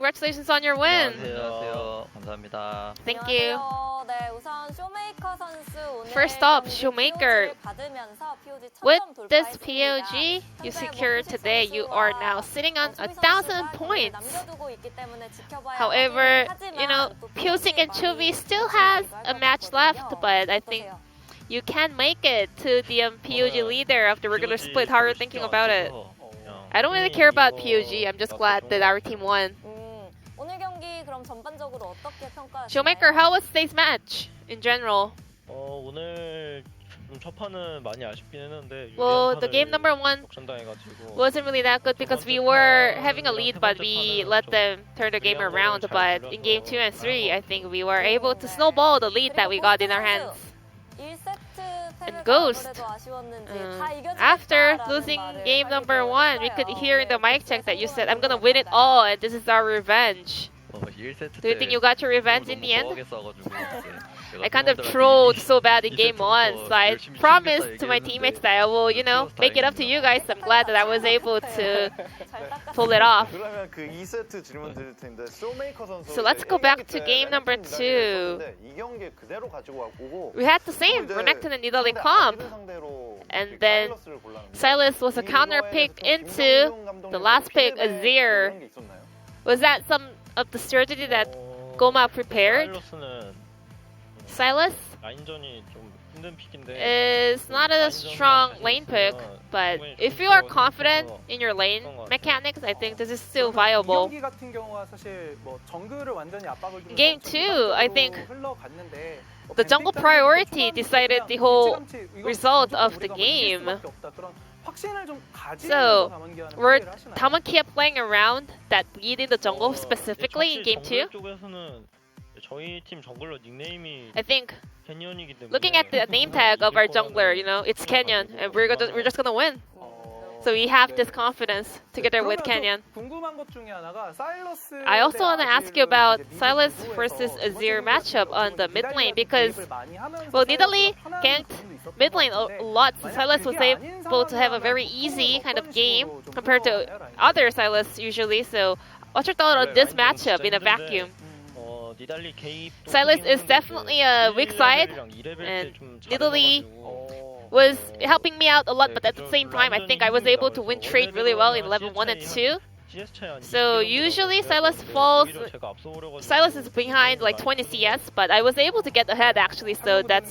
congratulations on your win. 안녕하세요. 감사합니다. Thank you. 네, 우선 쇼메이커 선수 오늘 First up, Shoemaker. POG를 받으면서 POG 1000점 With this 돌파했습니다. POG you 상대 secured 원피스 today, you are 선수와 now sitting on 소비 1,000 선수가 points. 남겨두고 있기 때문에 지켜봐야 However, 하지만 you know, 또 POG and 많이 Chovy still has a match left, but I think 어떠세요? you can make it to the POG leader of the regular split. How are you thinking about it? I don't really care about POG. I'm just glad that our team won. 오늘 경기 그럼 전반적으로 어떻게 평가하시나요? Shoemaker, how was today's match in general? 오늘 좀 첫 판은 많이 아쉽긴 했는데 Well, the game number 1 역전당해가지고 wasn't really that good because we were having a lead, but we let them turn the game around. But in game 2 and 3, I think we were able to snowball the lead that we got in our hands. 1세트 And 패배가 Ghost, 아무래도 아쉬웠는지 다 이겨주겠다라는 after losing 말을 game 많이 number 1, we could 들었어요. hear in the 네, mic check that you said, I'm gonna win it all and this is our revenge. 1세트 Do you think you got your revenge in the end? I I kind of trolled so bad in game 1, so I promised to my teammates that I will, you know, make it up to you guys. I'm glad that I was able to pull it off. 그러면 그 2세트 질문 드릴 텐데 쇼메이커 선수 So let's go back to game number 2. 이 경기 그대로 가지고 왔고 We had the same Renekton and Nidalee comp, and then Silas was a counter pick into the last pick, Azir. Was that some of the strategy that Goma prepared? Silas 라인전이 좀 힘든 픽인데 is not a strong lane pick, but if you are confident in your lane mechanics, I think this is still viable. 경기 같은 경우가 사실 뭐 정글을 완전히 압박을 주면서 Game 2, I think 흘러갔는데 the jungle priority decided the whole result of the game. So, were Tamankia playing around that lead in the jungle specifically in game 2? 쪽에서는 저희 팀 정글러 닉네임이 I think 캐니언이기 때문에 looking at the name tag of our jungler, you know, it's Canyon, and we're just gonna win. So we have this confidence together with Canyon. I also want to ask you about Silas versus Azir matchup on the mid lane because, well, Nidalee ganked mid lane a lot. So Silas was able to have a very easy kind of game compared to other Silas usually. So what's your thought on this matchup in a vacuum? Silas is definitely a weak side, and Nidalee was helping me out a lot, but at the same time, I think I was able to win trade really well in level 1 and 2. So usually Silas is behind like 20 CS, but I was able to get ahead actually, so that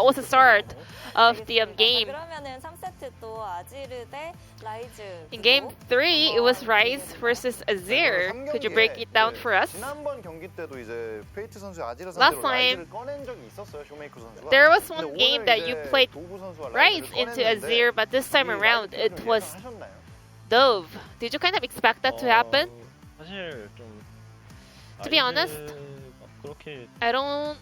was the start of the game. 그러면은 3세트 또 아지르 대 라이즈. In game 3, it was Ryze versus Azir. Could you break it down for us? 지난번 경기 때도 이제 페이트 선수 아지르 Last 선수로 time, 라이즈를 꺼낸 적이 있었어요, 쇼메이커 선수가. There was 근데 one 오늘 game that you 이제 played 도구 선수와 Ryze 라이즈를 into 꺼냈는데 Azir, but this time 이 around 라이즈 it 팀을 was 예상하셨나요? Dove. Did you kind of expect that to happen? 사실 좀 To be honest, 그렇게 I don't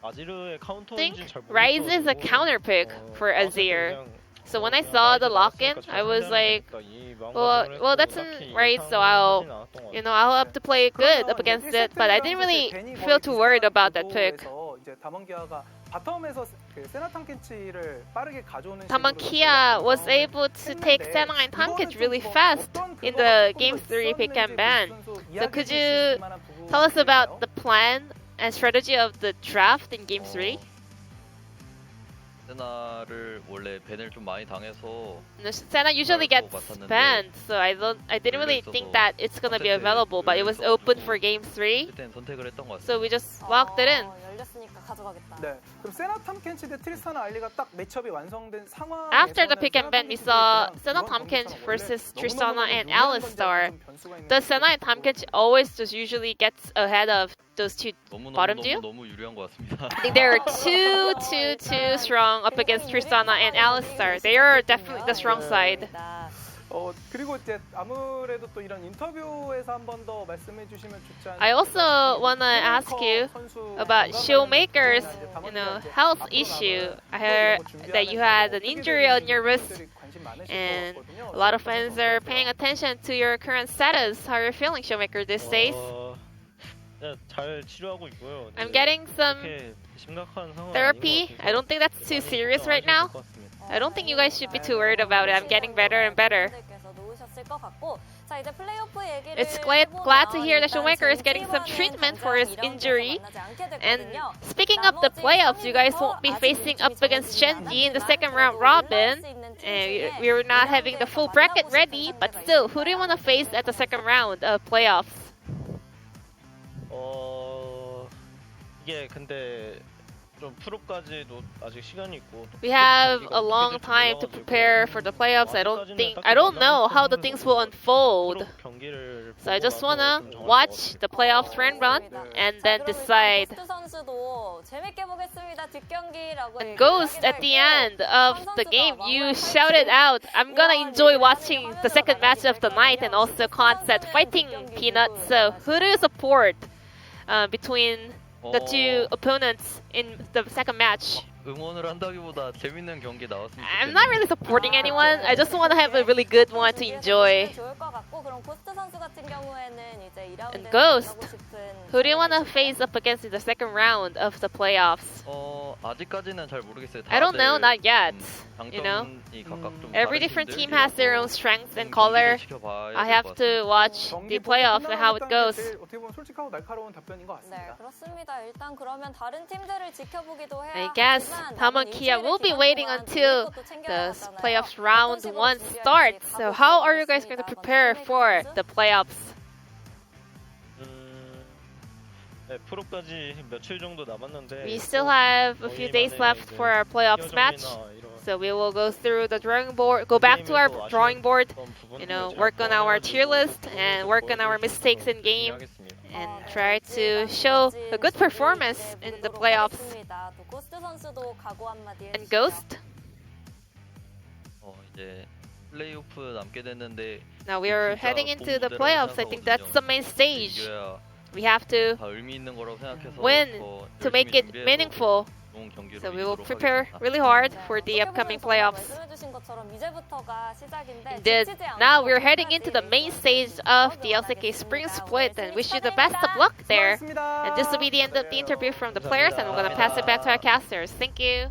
아지르의 think 카운터인지 잘 Ryze is a counter pick for Azir. So when I saw the lock-in, I was like, well, that's in Ryze, so I'll have to play good up against it. But I didn't really feel too worried about that pick. Tamankia was able to take Senna and Tankage really fast in the Game 3 pick and ban. So could you tell us about the plan and strategy of the draft in Game 3? 세나를 원래 밴을 좀 많이 당해서 Senna usually gets banned, so I didn't really think that it's gonna be available, but it was open for Game 3, 그때는 선택을 했던 것 같아요. so we just locked it in. 열렸으니까 가져가겠다. 네. 그럼 세나 탐켄치 대 트리스타나 알리가 딱 매첩이 완성된 상황. After the pick and ban, we saw Senna Tompkins versus Tristana and Alistar. Does Senna and Tompkins always just usually gets ahead of those two bottom two? 너무 유리한 것 같습니다. I think they're too strong up against Tristana and Alistar. They are definitely the strong side. 그리고 이제 아무래도 또 이런 인터뷰에서 한 번 더 말씀해 주시면 좋지 않을까. I also wanna ask you about Showmaker's, health issue. I heard that you had an injury on your wrist, and a lot of fans are paying attention to your current status. How are you feeling, Showmaker, these days? 잘 치료하고 있고요. I'm getting some 심각한 상황은 therapy. I don't think that's too serious right now. I don't think you guys should be too worried about it. I'm getting better and better. 자, 이제 플레이오프 얘기를 It's glad to hear that 해보면 Shoemaker is 일단 getting some J3는 treatment for his 당장 이런 injury. 경기에서 만나지 않게 And 됐거든요. speaking of the playoffs, you guys won't be facing up against Shenji in the second round robin. And we're not having the full bracket ready, but still, who do you want to face at the second round of playoffs? 이게 근데 좀 프로까지도 아직 시간이 있고. 또 We have 경기가 a long 어떻게 될지 time to 몰라가지고 prepare for the playoffs. I don't know how the things will unfold. 프로 경기를 So I 보고 just 나서 wanna 좀 정할 것 watch 같아요. the playoffs run and then decide. 고스트 선수도 재밌게 보겠습니다. 뒷경기라고 And Ghost, at the end of the game, you shouted out, "I'm gonna enjoy watching the second match of the night," and also Concept fighting Peanut. So who do you support between the two opponents in the second match? 응원을 한다기보다 재밌는 경기 나왔으면 I'm not really supporting anyone. I just want to have a really good one to enjoy. 좋을 것 같고 그럼 고스트 선수 같은 경우에는 이제 2라운드 And Ghost, who do you want to face up against in the second round of the playoffs? 아직까지는 잘 모르겠어요. I don't know, not yet. 좀 You know, 장점이 각각 좀 every 다른 different 팀들이라서 team has their own strengths and 좀 color. 경기를 지켜봐야 I 될것 have to 같습니다. watch the playoffs and how it goes. 어떻게 보면 솔직하고 날카로운 답변인 것 네, 같습니다. 그렇습니다. 일단 그러면 다른 팀들을 지켜보기도 해야 I guess Tam and Kia will be waiting until the playoffs round 1 starts. So how are you guys going to prepare for the playoffs? 네, 프로까지 며칠 정도 남았는데. We still have a few days left for our playoffs match. 이런 So we will go through the drawing board, go back to our drawing board, you know, work on our tier list and work on our mistakes in game and try to show a good performance in the playoffs. And Ghost? 이제 플레이오프 남게 됐는데 Now we are heading into the playoffs. I think that's the main stage. 이겨야 We have to 다 의미 있는 거라고 생각해서 win 더 to make 열심히 it 준비해서 meaningful. 좋은 경기로 So we will 이기도록 prepare 하겠습니다. really hard for the upcoming playoffs. Indeed, now we're heading into the main stage of the LCK Spring Split and wish you the best of luck there. And this will be the end of the interview from the players and we're going to pass it back to our casters. Thank you.